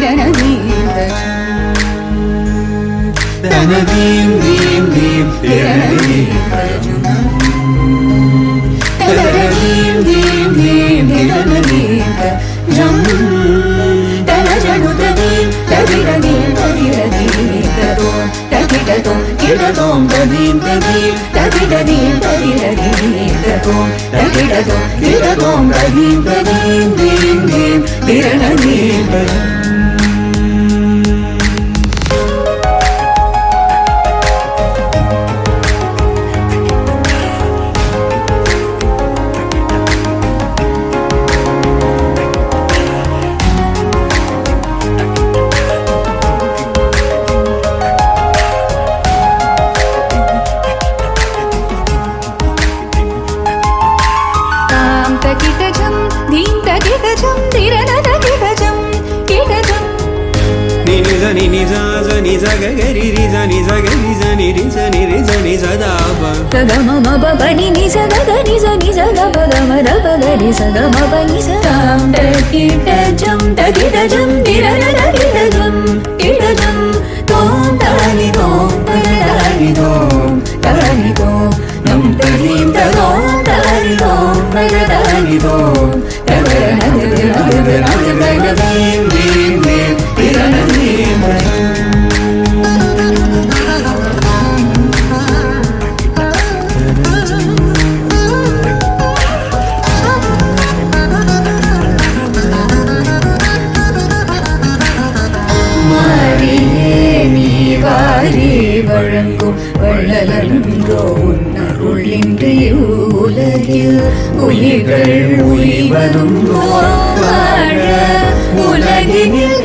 தனதீம் தீம் தீம் தனதீம் தீம் தீம் ஜம் தனஜனுதீம் ததிரதீம் ததிரதீம் ததோம் ததிரதோம் கிடதோம் ததீம் ததீம் ததிரதீம் ததிரதீம் ததோம் ததிரதோம் கிடதோம் ததீம் ததீம் தீம் தீம் திரணதீம் ni ni za za ni za ga ga ri ri za ni za ga ri za ni ri za ni ri za ni za da ba ga ga ma ma ba ba ni ni za ga ga ni za ga ba ga ma ra ba ga ni za ga ma ba ni za tam da ki ta jam da ki ta jam di ra ra da ki ta jam tom da ni tom da ni tom nam da ni da tom da ni tom da ni tom da ra na da dim dim dim வழங்கும் வள்ளலன்றோ உன்னருளின்றி உலகில் உயிர்கள் உய்வதும் வாழ உலகினில்